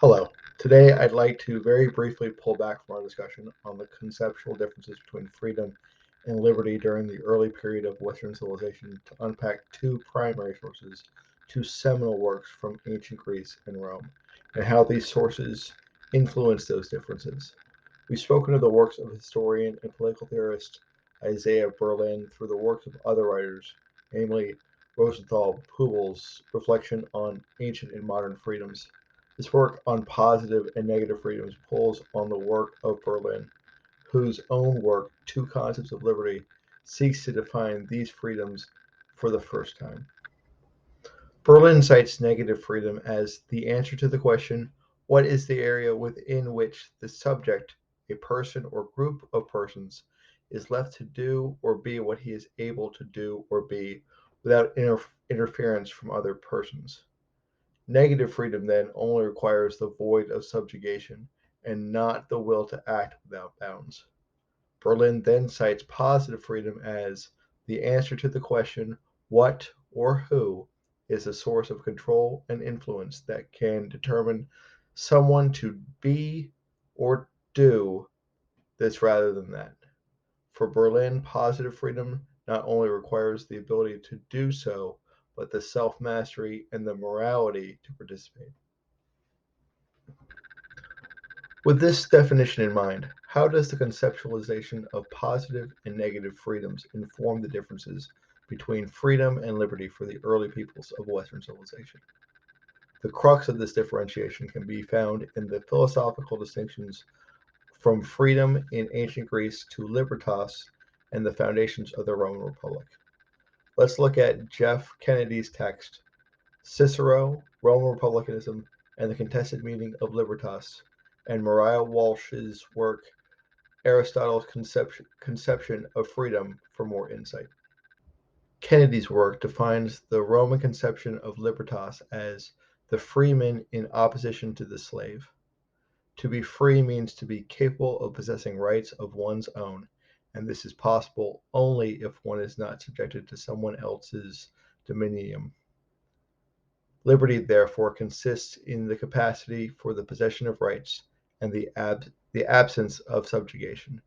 Hello. Today, I'd like to very briefly pull back from our discussion on the conceptual differences between freedom and liberty during the early period of Western civilization to unpack two primary sources, two seminal works from ancient Greece and Rome, and how these sources influence those differences. We've spoken of the works of historian and political theorist Isaiah Berlin through the works of other writers, namely Rosenthal Pubel's reflection on ancient and modern freedoms. This work on positive and negative freedoms pulls on the work of Berlin, whose own work, Two Concepts of Liberty, seeks to define these freedoms for the first time. Berlin cites negative freedom as the answer to the question, what is the area within which the subject, a person or group of persons, is left to do or be what he is able to do or be without interference from other persons? Negative freedom then only requires the void of subjugation and not the will to act without bounds. Berlin then cites positive freedom as the answer to the question what or who is a source of control and influence that can determine someone to be or do this rather than that. For Berlin, positive freedom not only requires the ability to do so, but the self mastery and the morality to participate. With this definition in mind, how does the conceptualization of positive and negative freedoms inform the differences between freedom and liberty for the early peoples of Western civilization? The crux of this differentiation can be found in the philosophical distinctions from freedom in ancient Greece to libertas and the foundations of the Roman Republic. Let's look at Jeff Kennedy's text, Cicero, Roman Republicanism, and the Contested Meaning of Libertas, and Mariah Walsh's work, Aristotle's conception of freedom, for more insight. Kennedy's work defines the Roman conception of libertas as the freeman in opposition to the slave. To be free means to be capable of possessing rights of one's own, and this is possible only if one is not subjected to someone else's dominion. Liberty, therefore, consists in the capacity for the possession of rights and the absence of subjugation.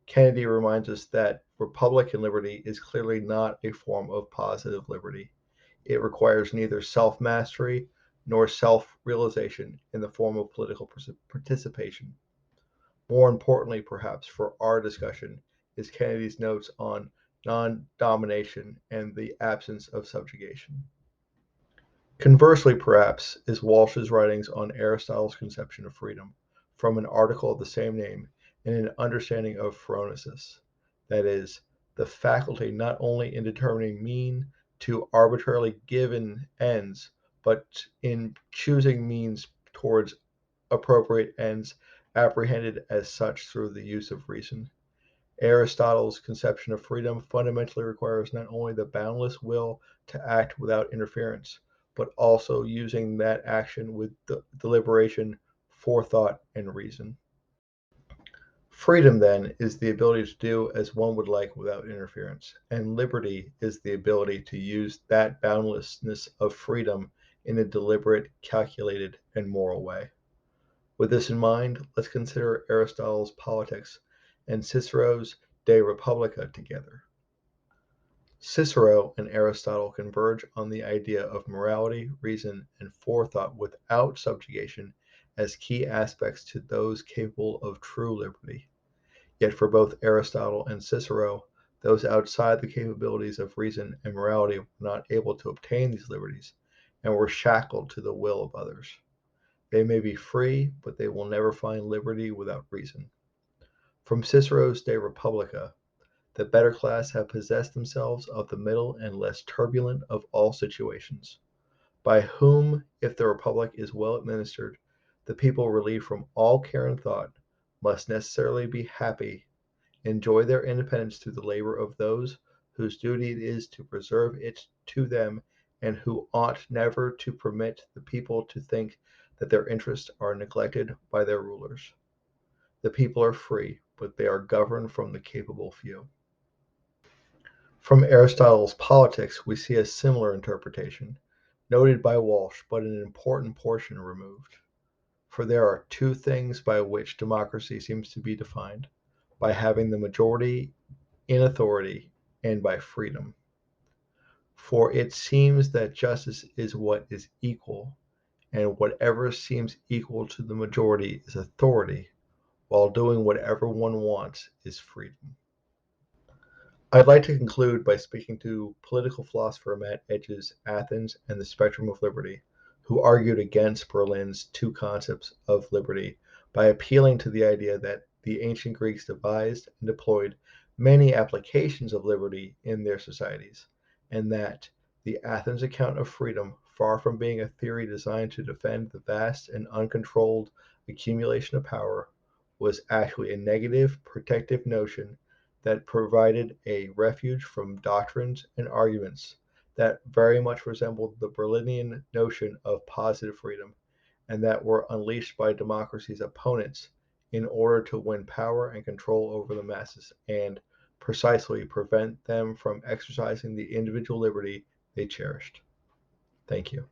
Kennedy reminds us that republican liberty is clearly not a form of positive liberty. It requires neither self mastery nor self realization in the form of political participation. More importantly, perhaps, for our discussion is Kennedy's notes on non domination and the absence of subjugation. Conversely, perhaps, is Walsh's writings on Aristotle's conception of freedom, from an article of the same name in an understanding of phronesis, that is, the faculty not only in determining mean to arbitrarily given ends, but in choosing means towards appropriate ends apprehended as such through the use of reason. Aristotle's conception of freedom fundamentally requires not only the boundless will to act without interference, but also using that action with deliberation, forethought, and reason. Freedom, then, is the ability to do as one would like without interference, and liberty is the ability to use that boundlessness of freedom in a deliberate, calculated, and moral way. With this in mind, let's consider Aristotle's Politics and Cicero's De Republica together. Cicero and Aristotle converge on the idea of morality, reason, and forethought without subjugation as key aspects to those capable of true liberty. Yet for both Aristotle and Cicero, those outside the capabilities of reason and morality were not able to obtain these liberties and were shackled to the will of others. They may be free, but they will never find liberty without reason. From Cicero's De Republica, the better class have possessed themselves of the middle and less turbulent of all situations, by whom, if the republic is well administered, the people relieved from all care and thought, must necessarily be happy, enjoy their independence through the labor of those whose duty it is to preserve it to them, and who ought never to permit the people to think that their interests are neglected by their rulers. The people are free, but they are governed from the capable few. From Aristotle's Politics, we see a similar interpretation, noted by Walsh, but an important portion removed. For there are two things by which democracy seems to be defined: by having the majority in authority and by freedom. For it seems that justice is what is equal, and whatever seems equal to the majority is authority, while doing whatever one wants is freedom. I'd like to conclude by speaking to political philosopher Matt Edges' Athens and the Spectrum of Liberty, who argued against Berlin's two concepts of liberty by appealing to the idea that the ancient Greeks devised and deployed many applications of liberty in their societies, and that the Athens account of freedom, far from being a theory designed to defend the vast and uncontrolled accumulation of power, was actually a negative, protective notion that provided a refuge from doctrines and arguments that very much resembled the Berlinian notion of positive freedom, and that were unleashed by democracy's opponents in order to win power and control over the masses and precisely prevent them from exercising the individual liberty they cherished. Thank you.